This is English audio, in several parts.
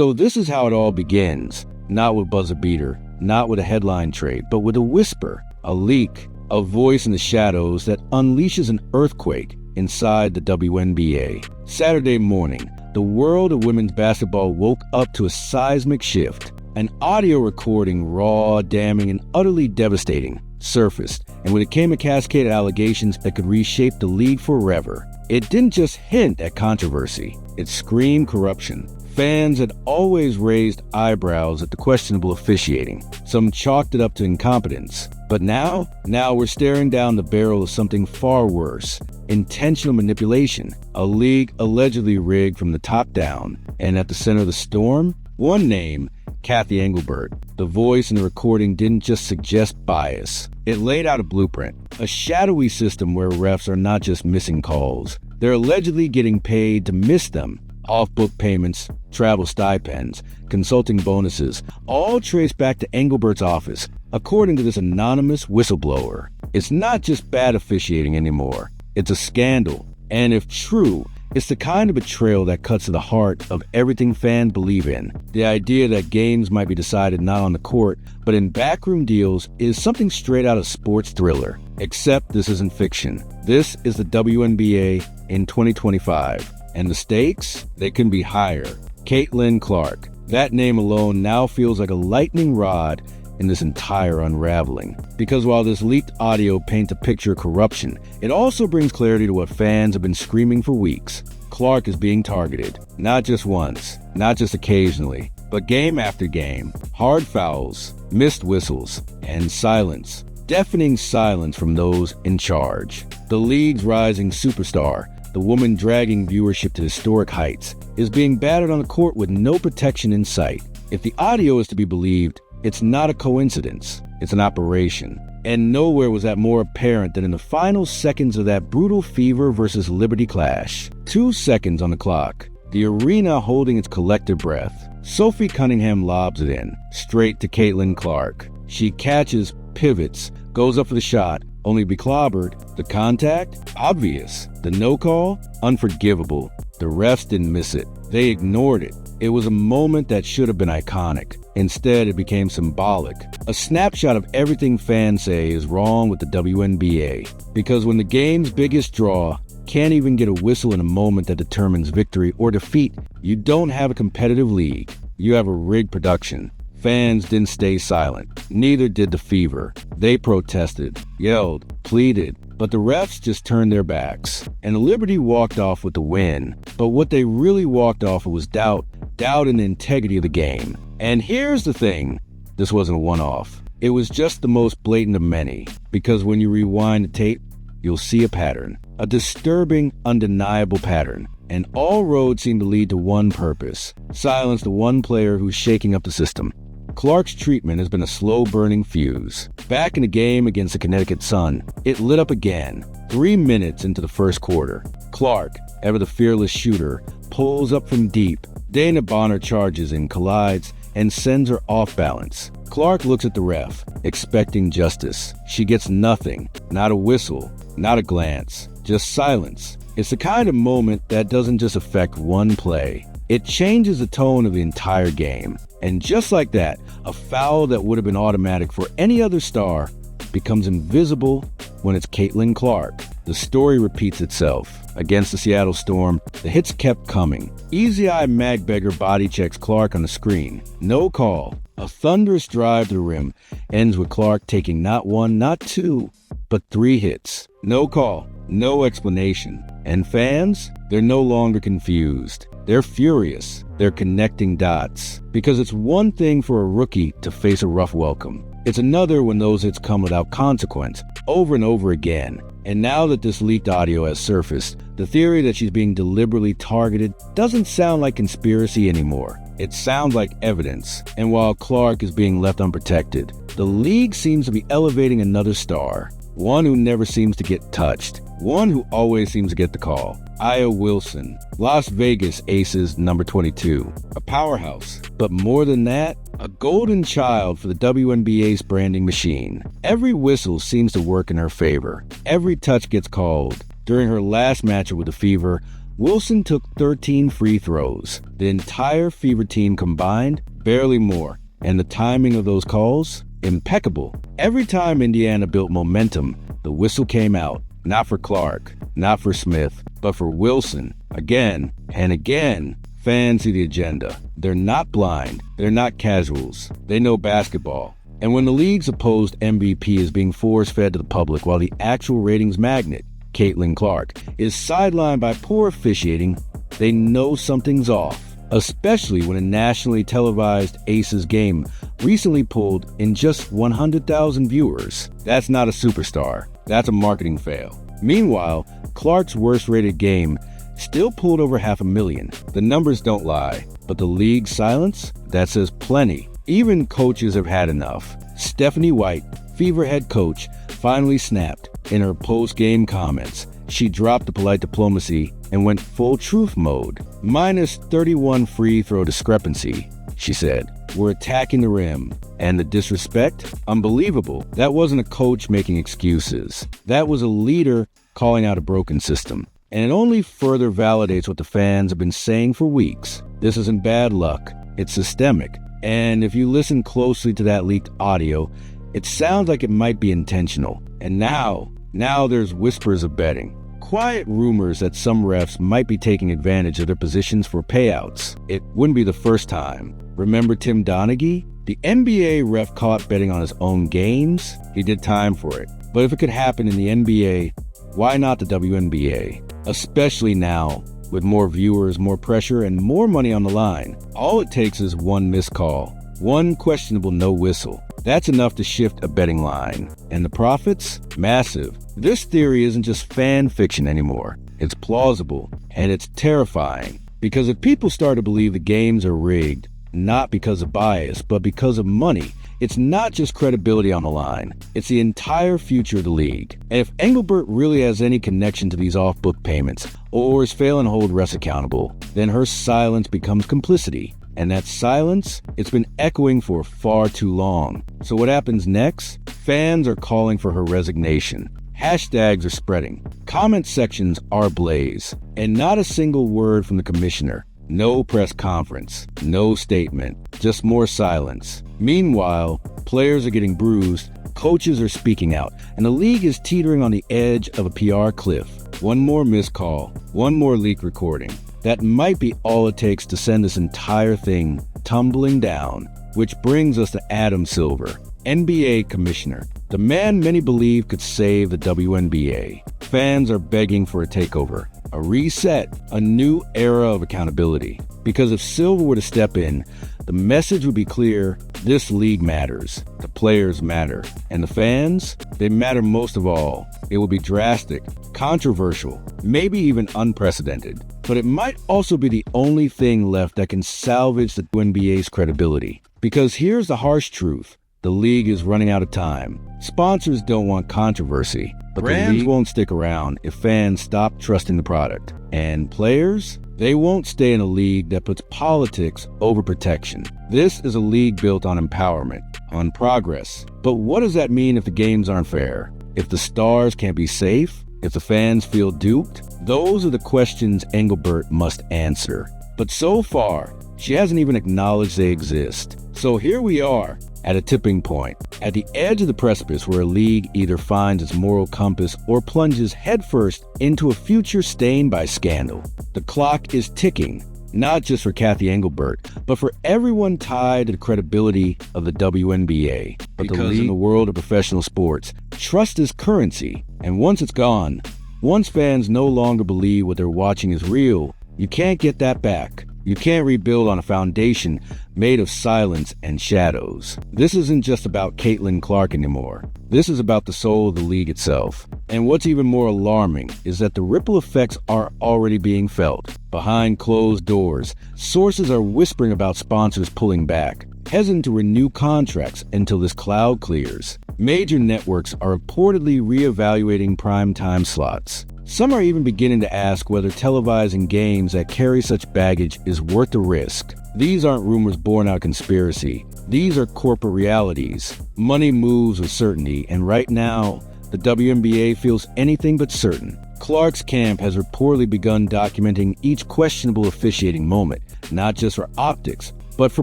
So this is how it all begins. Not with buzzer beater, not with a headline trade, but with a whisper, a leak, a voice in the shadows that unleashes an earthquake inside the WNBA. Saturday morning, the world of women's basketball woke up to a seismic shift. An audio recording, raw, damning, and utterly devastating, surfaced, and with it came a cascade of allegations that could reshape the league forever. It didn't just hint at controversy, it screamed corruption. Fans had always raised eyebrows at the questionable officiating. Some chalked it up to incompetence. But now we're staring down the barrel of something far worse. Intentional manipulation. A league allegedly rigged from the top down. And at the center of the storm, one name, Cathy Engelbert. The voice in the recording didn't just suggest bias. It laid out a blueprint. A shadowy system where refs are not just missing calls. They're allegedly getting paid to miss them. Off-book payments, travel stipends, consulting bonuses, all traced back to Engelbert's office, according to this anonymous whistleblower. It's not just bad officiating anymore. It's a scandal. And if true, it's the kind of betrayal that cuts to the heart of everything fans believe in. The idea that games might be decided not on the court, but in backroom deals is something straight out of sports thriller. Except this isn't fiction. This is the WNBA in 2025. And the stakes? They can be higher. Caitlin Clark. That name alone now feels like a lightning rod in this entire unraveling. Because while this leaked audio paints a picture of corruption, it also brings clarity to what fans have been screaming for weeks. Clark is being targeted. Not just once, not just occasionally, but game after game. Hard fouls, missed whistles, and silence. Deafening silence from those in charge. The league's rising superstar, the woman dragging viewership to historic heights, is being battered on the court with no protection in sight. If the audio is to be believed, it's not a coincidence, it's an operation. And nowhere was that more apparent than in the final seconds of that brutal Fever versus Liberty clash. 2 seconds on the clock, the arena holding its collective breath. Sophie Cunningham lobs it in, straight to Caitlin Clark. She catches, pivots, goes up for the shot, only to be clobbered. The contact? Obvious. The no call? Unforgivable. The refs didn't miss it. They ignored it. It was a moment that should have been iconic. Instead, it became symbolic. A snapshot of everything fans say is wrong with the WNBA. Because when the game's biggest draw can't even get a whistle in a moment that determines victory or defeat, you don't have a competitive league. You have a rigged production. Fans didn't stay silent. Neither did the Fever. They protested, yelled, pleaded, but the refs just turned their backs. And the Liberty walked off with the win. But what they really walked off with was doubt in the integrity of the game. And here's the thing, this wasn't a one-off. It was just the most blatant of many. Because when you rewind the tape, you'll see a pattern. A disturbing, undeniable pattern. And all roads seem to lead to one purpose. Silence the one player who's shaking up the system. Clark's treatment has been a slow-burning fuse. Back in the game against the Connecticut Sun, it lit up again. 3 minutes into the first quarter. Clark, ever the fearless shooter, pulls up from deep. Dana Bonner charges and collides and sends her off balance. Clark looks at the ref, expecting justice. She gets nothing. Not a whistle, not a glance, just silence. It's the kind of moment that doesn't just affect one play. It changes the tone of the entire game. And just like that, a foul that would have been automatic for any other star becomes invisible when it's Caitlin Clark. The story repeats itself. Against the Seattle Storm, the hits kept coming. Easy-eye Magbegger body checks Clark on the screen. No call. A thunderous drive to the rim ends with Clark taking not one, not two, but 3 hits. No call. No explanation. And fans? They're no longer confused. They're furious. They're connecting dots. Because it's one thing for a rookie to face a rough welcome. It's another when those hits come without consequence, over and over again. And now that this leaked audio has surfaced, the theory that she's being deliberately targeted doesn't sound like conspiracy anymore. It sounds like evidence. And while Clark is being left unprotected, the league seems to be elevating another star. One who never seems to get touched. One who always seems to get the call. Aya Wilson, Las Vegas Aces number 22. A powerhouse. But more than that, a golden child for the WNBA's branding machine. Every whistle seems to work in her favor. Every touch gets called. During her last matchup with the Fever, Wilson took 13 free throws. The entire Fever team combined, barely more. And the timing of those calls? Impeccable. Every time Indiana built momentum, the whistle came out. Not for Clark, not for Smith, but for Wilson. Again and again. Fans see the agenda. They're not blind. They're not casuals. They know basketball. And when the league's opposed MVP is being force-fed to the public while the actual ratings magnet, Caitlin Clark, is sidelined by poor officiating, they know something's off. Especially when a nationally televised Aces game recently pulled in just 100,000 viewers. That's not a superstar. That's a marketing fail. Meanwhile, Clark's worst-rated game still pulled over 500,000. The numbers don't lie, but the league's silence? That says plenty. Even coaches have had enough. Stephanie White, Fever head coach, finally snapped. In her post-game comments, she dropped the polite diplomacy and went full truth mode. Minus 31 free throw discrepancy, she said. We're attacking the rim. And the disrespect? Unbelievable. That wasn't a coach making excuses. That was a leader calling out a broken system. And it only further validates what the fans have been saying for weeks. This isn't bad luck. It's systemic. And if you listen closely to that leaked audio, it sounds like it might be intentional. And now there's whispers of betting. Quiet rumors that some refs might be taking advantage of their positions for payouts. It wouldn't be the first time. Remember Tim Donaghy? The NBA ref caught betting on his own games. He did time for it. But if it could happen in the NBA, why not the WNBA? Especially now, with more viewers, more pressure, and more money on the line. All it takes is one missed call, one questionable no whistle. That's enough to shift a betting line. And the profits? Massive. This theory isn't just fan fiction anymore. It's plausible, and it's terrifying. Because if people start to believe the games are rigged, not because of bias, but because of money, it's not just credibility on the line. It's the entire future of the league. And if Engelbert really has any connection to these off-book payments, or is failing to hold refs accountable, then her silence becomes complicity. And that silence, it's been echoing for far too long. So what happens next? Fans are calling for her resignation. Hashtags are spreading. Comment sections are ablaze. And not a single word from the commissioner. No press conference. No statement. Just more silence. Meanwhile, players are getting bruised, coaches are speaking out, and the league is teetering on the edge of a PR cliff. One more missed call. One more leak recording. That might be all it takes to send this entire thing tumbling down. Which brings us to Adam Silver, NBA commissioner, the man many believe could save the WNBA. Fans are begging for a takeover, a reset, a new era of accountability. Because if Silver were to step in, the message would be clear: this league matters, the players matter, and the fans, they matter most of all. It will be drastic, controversial, maybe even unprecedented. But it might also be the only thing left that can salvage the WNBA's credibility. Because here's the harsh truth. The league is running out of time. Sponsors don't want controversy, but the league won't stick around if fans stop trusting the product. And players? They won't stay in a league that puts politics over protection. This is a league built on empowerment, on progress. But what does that mean if the games aren't fair? If the stars can't be safe? If the fans feel duped? Those are the questions Engelbert must answer. But so far, she hasn't even acknowledged they exist. So here we are, at a tipping point, at the edge of the precipice where a league either finds its moral compass or plunges headfirst into a future stained by scandal. The clock is ticking, not just for Cathy Engelbert, but for everyone tied to the credibility of the WNBA. Because in the world of professional sports, trust is currency, and once it's gone, once fans no longer believe what they're watching is real, you can't get that back. You can't rebuild on a foundation made of silence and shadows. This isn't just about Caitlin Clark anymore. This is about the soul of the league itself. And what's even more alarming is that the ripple effects are already being felt. Behind closed doors, sources are whispering about sponsors pulling back, hesitant to renew contracts until this cloud clears. Major networks are reportedly reevaluating primetime slots. Some are even beginning to ask whether televising games that carry such baggage is worth the risk. These aren't rumors born out of conspiracy. These are corporate realities. Money moves with certainty, and right now, the WNBA feels anything but certain. Clark's camp has reportedly begun documenting each questionable officiating moment, not just for optics, but for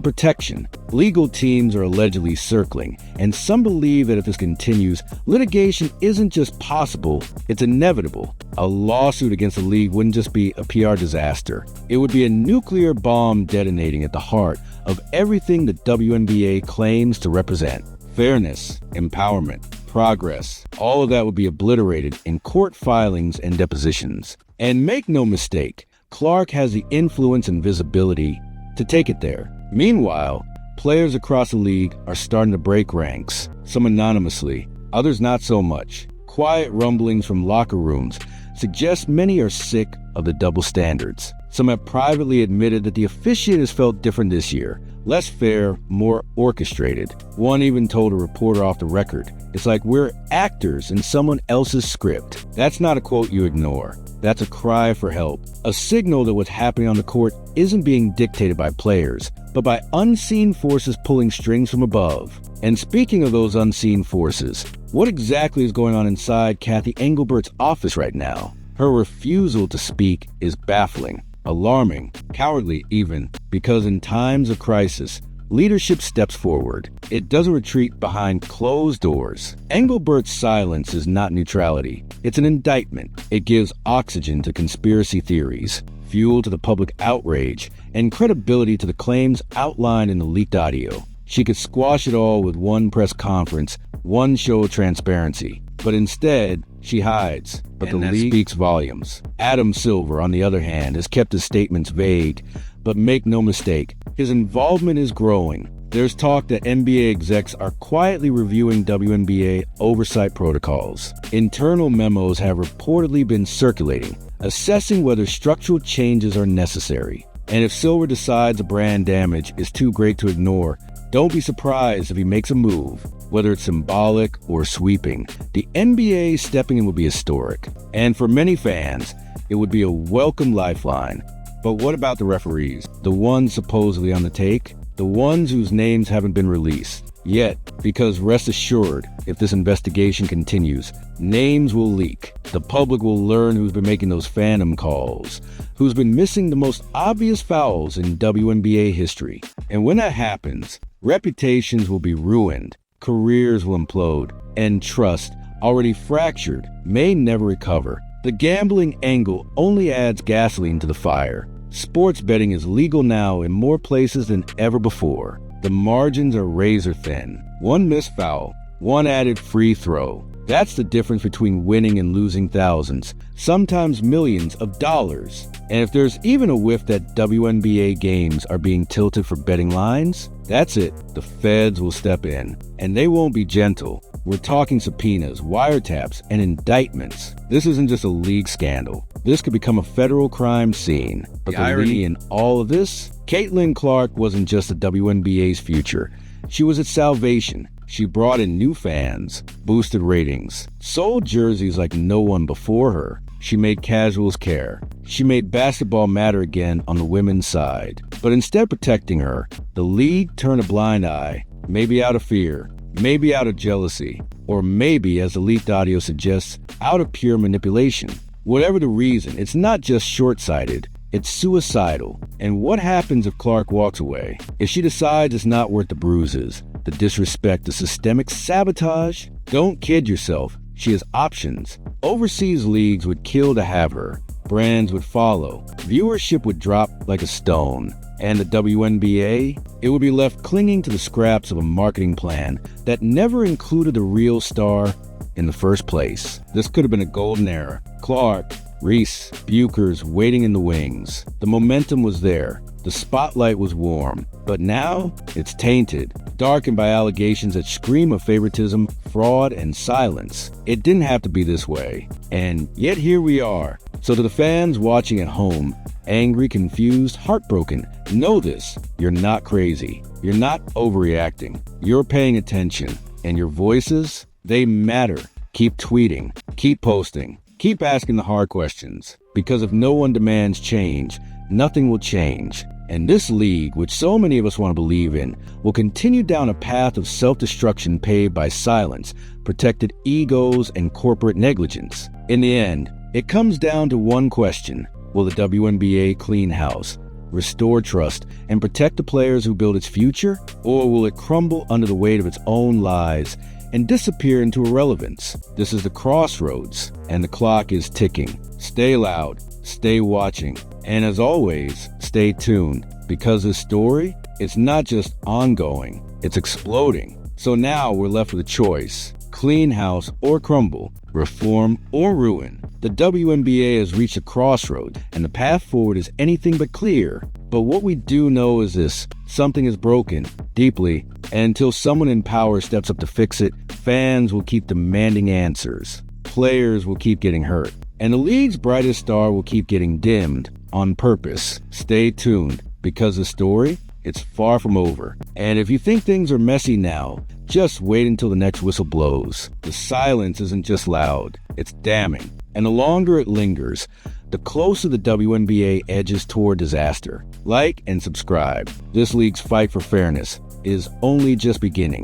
protection. Legal teams are allegedly circling, and some believe that if this continues, litigation isn't just possible, it's inevitable. A lawsuit against the league wouldn't just be a PR disaster. It would be a nuclear bomb detonating at the heart of everything the WNBA claims to represent. Fairness, empowerment, progress, all of that would be obliterated in court filings and depositions. And make no mistake, Clark has the influence and visibility to take it there. Meanwhile, players across the league are starting to break ranks, some anonymously, others not so much. Quiet rumblings from locker rooms suggest many are sick of the double standards. Some have privately admitted that the officiators felt different this year, less fair, more orchestrated. One even told a reporter off the record, "It's like we're actors in someone else's script." That's not a quote you ignore. That's a cry for help, a signal that what's happening on the court isn't being dictated by players, but by unseen forces pulling strings from above. And speaking of those unseen forces, what exactly is going on inside Cathy Engelbert's office right now? Her refusal to speak is baffling, alarming, cowardly even, because in times of crisis, leadership steps forward. It doesn't retreat behind closed doors. Engelbert's silence is not neutrality. It's an indictment. It gives oxygen to conspiracy theories, fuel to the public outrage, and credibility to the claims outlined in the leaked audio. She could squash it all with one press conference, one show of transparency. But instead, she hides. But the league speaks volumes. Adam Silver, on the other hand, has kept his statements vague. But make no mistake, his involvement is growing. There's talk that NBA execs are quietly reviewing WNBA oversight protocols. Internal memos have reportedly been circulating, assessing whether structural changes are necessary. And if Silver decides the brand damage is too great to ignore, don't be surprised if he makes a move. Whether it's symbolic or sweeping, the NBA stepping in will be historic. And for many fans, it would be a welcome lifeline. But what about the referees? The ones supposedly on the take? The ones whose names haven't been released yet, because rest assured, if this investigation continues, names will leak. The public will learn who's been making those phantom calls, who's been missing the most obvious fouls in WNBA history. And when that happens, reputations will be ruined, careers will implode, and trust, already fractured, may never recover. The gambling angle only adds gasoline to the fire. Sports betting is legal now in more places than ever before. The margins are razor thin. One missed foul, one added free throw. That's the difference between winning and losing thousands, sometimes millions of dollars. And if there's even a whiff that WNBA games are being tilted for betting lines, that's it. The feds will step in, and they won't be gentle. We're talking subpoenas, wiretaps, and indictments. This isn't just a league scandal. This could become a federal crime scene. But the irony in all of this? Caitlin Clark wasn't just the WNBA's future. She was its salvation. She brought in new fans, boosted ratings, sold jerseys like no one before her. She made casuals care. She made basketball matter again on the women's side. But instead of protecting her, the league turned a blind eye, maybe out of fear, maybe out of jealousy, or maybe, as the leaked audio suggests, out of pure manipulation. Whatever the reason, it's not just short-sighted, it's suicidal. And what happens if Clark walks away? If she decides it's not worth the bruises, the disrespect, the systemic sabotage? Don't kid yourself, she has options. Overseas leagues would kill to have her. Brands would follow. Viewership would drop like a stone. And the WNBA? It would be left clinging to the scraps of a marketing plan that never included the real star in the first place. This could have been a golden era. Clark, Reese, Buchers waiting in the wings. The momentum was there. The spotlight was warm. But now, it's tainted, darkened by allegations that scream of favoritism, fraud, and silence. It didn't have to be this way. And yet here we are. So to the fans watching at home, angry, confused, heartbroken, know this: you're not crazy. You're not overreacting. You're paying attention. And your voices, they matter. Keep tweeting. Keep posting. Keep asking the hard questions. Because if no one demands change, nothing will change. And this league, which so many of us want to believe in, will continue down a path of self-destruction paved by silence, protected egos, and corporate negligence. In the end, It comes down to one question: will the WNBA clean house, restore trust, and protect the players who build its future? Or will it crumble under the weight of its own lies and disappear into irrelevance? This is the crossroads, and the clock is ticking. Stay loud, stay watching, and as always, stay tuned, because this story, it's not just ongoing, it's exploding. So now we're left with a choice: clean house or crumble, reform or ruin. The WNBA has reached a crossroad, and the path forward is anything but clear. But what we do know is this: something is broken, deeply, and until someone in power steps up to fix it, fans will keep demanding answers. Players will keep getting hurt, and the league's brightest star will keep getting dimmed on purpose. Stay tuned, because the story, it's far from over. And if you think things are messy now, just wait until the next whistle blows. The silence isn't just loud, it's damning. And the longer it lingers, the closer the WNBA edges toward disaster. Like and subscribe. This league's fight for fairness is only just beginning.